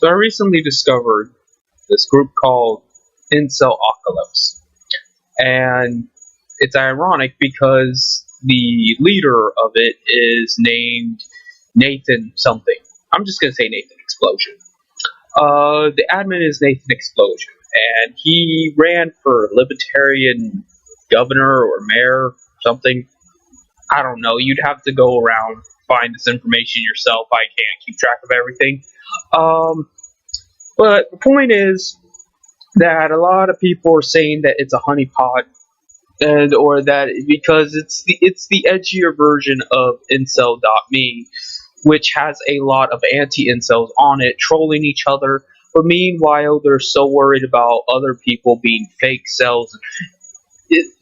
So I recently discovered this group called Incelocalypse, and it's ironic because the leader of it is named Nathan something. I'm just gonna say Nathan Explosion. The admin is Nathan Explosion, and he ran for Libertarian governor or mayor, something. I don't know. You'd have to go around find this information yourself. I can't keep track of everything. Um, but the point is that a lot of people are saying that it's a honeypot, and or that because it's the edgier version of Incel.me, which has a lot of anti-incels on it, trolling each other. But meanwhile, they're so worried about other people being fake cells.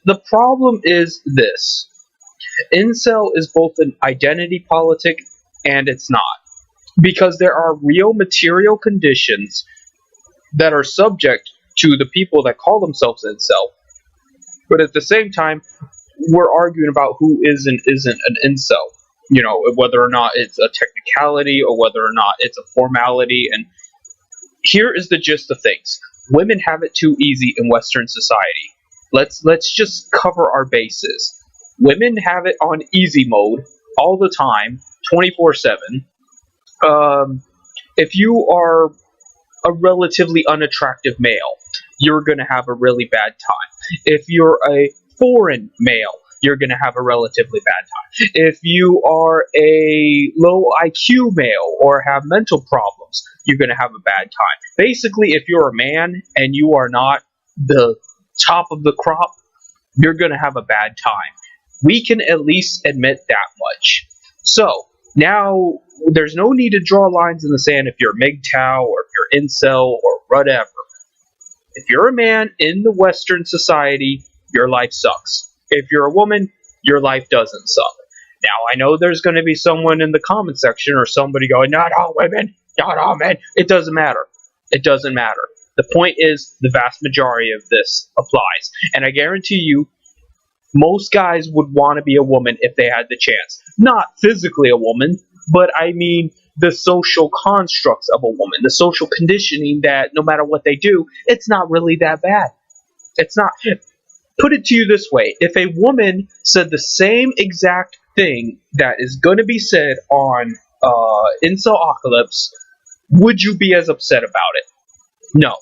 The problem is this. Incel is both an identity politic and it's not. Because there are real material conditions that are subject to the people that call themselves incel. But at the same time, we're arguing about who is and isn't an incel. You know, whether or not it's a technicality or whether or not it's a formality. And here is the gist of things. Women have it too easy in Western society. Let's just cover our bases. Women have it on easy mode all the time, 24/7. If you are a relatively unattractive male, you're going to have a really bad time. If you're a foreign male, you're going to have a relatively bad time. If you are a low IQ male or have mental problems, you're going to have a bad time. Basically, if you're a man and you are not the top of the crop, you're going to have a bad time. We can at least admit that much. So, now, there's no need to draw lines in the sand if you're MGTOW or if you're incel or whatever. If you're a man in the Western society, your life sucks. If you're a woman, your life doesn't suck. Now, I know there's going to be someone in the comment section or somebody going, not all women, not all men. It doesn't matter. It doesn't matter. The point is, the vast majority of this applies. And I guarantee you, most guys would want to be a woman if they had the chance. Not physically a woman, but I mean the social constructs of a woman, the social conditioning that no matter what they do, it's not really that bad. It's not. Put it to you this way. If a woman said the same exact thing that is going to be said on Incelocalypse, would you be as upset about it? No.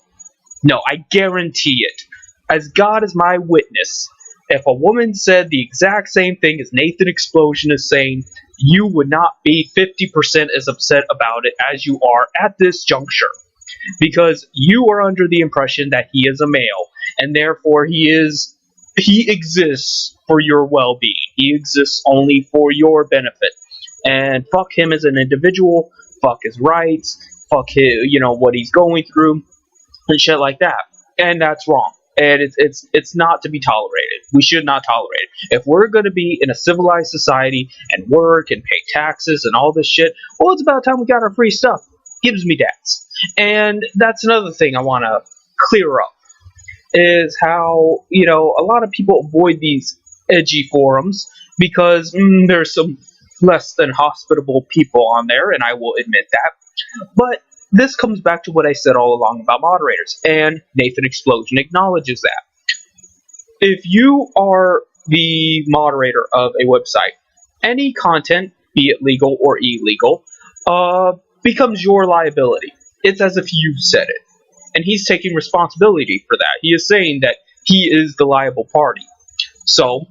No, I guarantee it. As God is my witness, if a woman said the exact same thing as Nathan Explosion is saying, you would not be 50% as upset about it as you are at this juncture. Because you are under the impression that he is a male, and therefore he exists for your well-being. He exists only for your benefit. And fuck him as an individual, fuck his rights, fuck his, what he's going through, and shit like that. And that's wrong. And it's not to be tolerated. We should not tolerate it. If we're going to be in a civilized society and work and pay taxes and all this shit, well, it's about time we got our free stuff. Gives me dads. And that's another thing I want to clear up, is how, a lot of people avoid these edgy forums because there's some less than hospitable people on there, and I will admit that. But this comes back to what I said all along about moderators, and Nathan Explosion acknowledges that. If you are the moderator of a website, any content, be it legal or illegal, becomes your liability. It's as if you said it. And he's taking responsibility for that. He is saying that he is the liable party. So,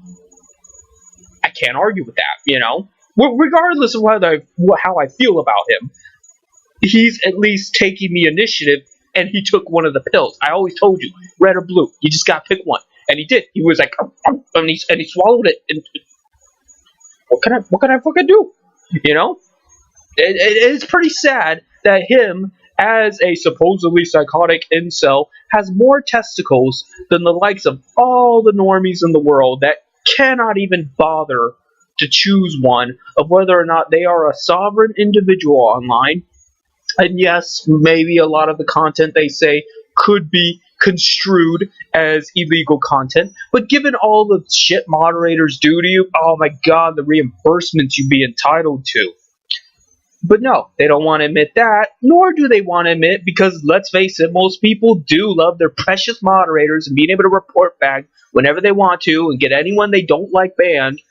I can't argue with that, Regardless of how I feel about him, he's at least taking the initiative, and he took one of the pills. I always told you, red or blue, you just gotta pick one. And he did. He was like, and he swallowed it. And what can I fucking do? It's pretty sad that him, as a supposedly psychotic incel, has more testicles than the likes of all the normies in the world that cannot even bother to choose one of whether or not they are a sovereign individual online. And yes, maybe a lot of the content they say could be construed as illegal content, but given all the shit moderators do to you, oh my god, the reimbursements you'd be entitled to. But no, they don't want to admit that, nor do they want to admit, because let's face it, most people do love their precious moderators and being able to report back whenever they want to and get anyone they don't like banned.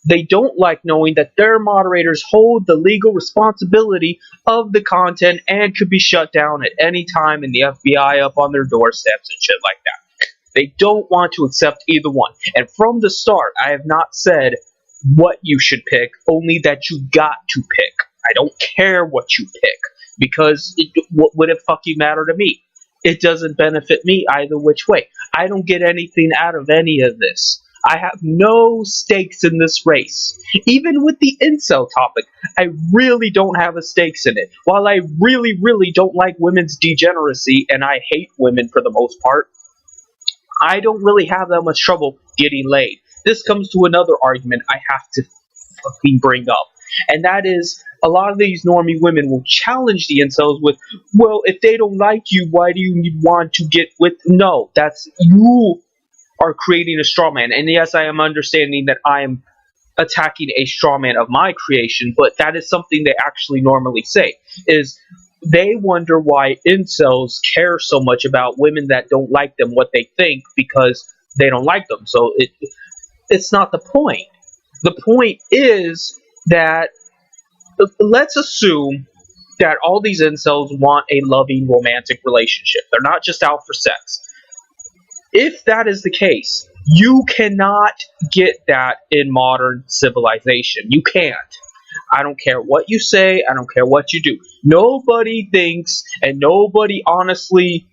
They don't like knowing that their moderators hold the legal responsibility of the content and could be shut down at any time and the FBI up on their doorsteps and shit like that. They don't want to accept either one. And from the start, I have not said what you should pick, only that you got to pick. I don't care what you pick, because what would it fucking matter to me? It doesn't benefit me either which way. I don't get anything out of any of this. I have no stakes in this race. Even with the incel topic, I really don't have a stakes in it. While I really, really don't like women's degeneracy, and I hate women for the most part, I don't really have that much trouble getting laid. This comes to another argument I have to fucking bring up. And that is, a lot of these normie women will challenge the incels with, well, if they don't like you, why do you want to get with... No, that's... You are creating a straw man. And yes, I am understanding that I am attacking a straw man of my creation, but that is something they actually normally say, is they wonder why incels care so much about women that don't like them, what they think, because they don't like them. So it's not the point. The point is that, let's assume that all these incels want a loving romantic relationship. They're not just out for sex. If that is the case, you cannot get that in modern civilization. You can't. I don't care what you say. I don't care what you do. Nobody thinks and nobody honestly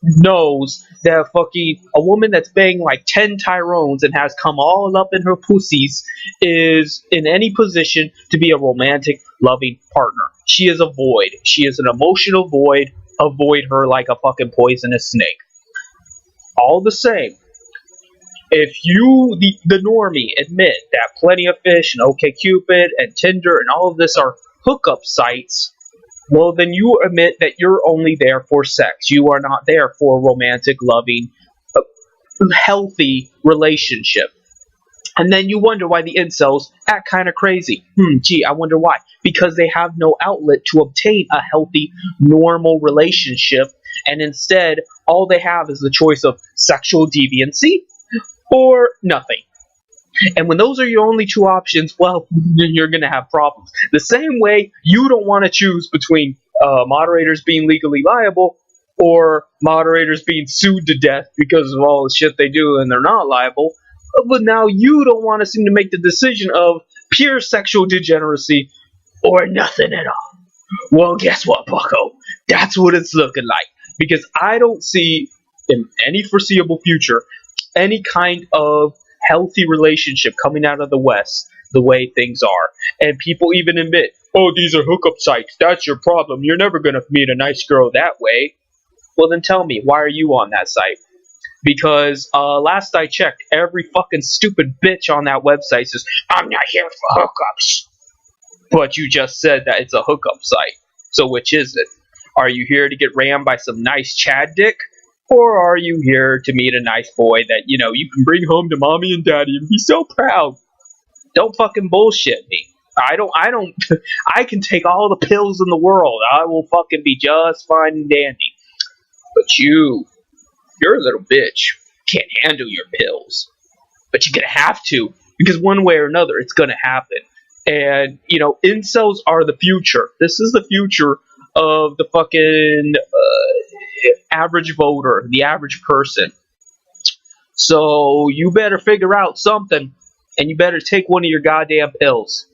knows that fucking a woman that's banging like 10 Tyrones and has come all up in her pussies is in any position to be a romantic, loving partner. She is a void. She is an emotional void. Avoid her like a fucking poisonous snake. All the same, if you, the normie, admit that Plenty of Fish and OkCupid and Tinder and all of this are hookup sites, well, then you admit that you're only there for sex. You are not there for a romantic, loving, healthy relationship. And then you wonder why the incels act kind of crazy. Gee, I wonder why. Because they have no outlet to obtain a healthy, normal relationship, and instead, all they have is the choice of sexual deviancy or nothing. And when those are your only two options, well, you're going to have problems. The same way you don't want to choose between moderators being legally liable or moderators being sued to death because of all the shit they do and they're not liable. But now you don't want to seem to make the decision of pure sexual degeneracy or nothing at all. Well, guess what, bucko? That's what it's looking like. Because I don't see, in any foreseeable future, any kind of healthy relationship coming out of the West the way things are. And people even admit, oh, these are hookup sites. That's your problem. You're never going to meet a nice girl that way. Well, then tell me, why are you on that site? Because last I checked, every fucking stupid bitch on that website says, I'm not here for hookups. But you just said that it's a hookup site. So which is it? Are you here to get rammed by some nice Chad dick? Or are you here to meet a nice boy that, you know, you can bring home to mommy and daddy and be so proud? Don't fucking bullshit me. I can take all the pills in the world. I will fucking be just fine and dandy. But you're a little bitch. Can't handle your pills. But you're gonna have to, because one way or another, it's gonna happen. And, you know, incels are the future. This is the future of the fucking average voter, the average person. So you better figure out something, and you better take one of your goddamn pills.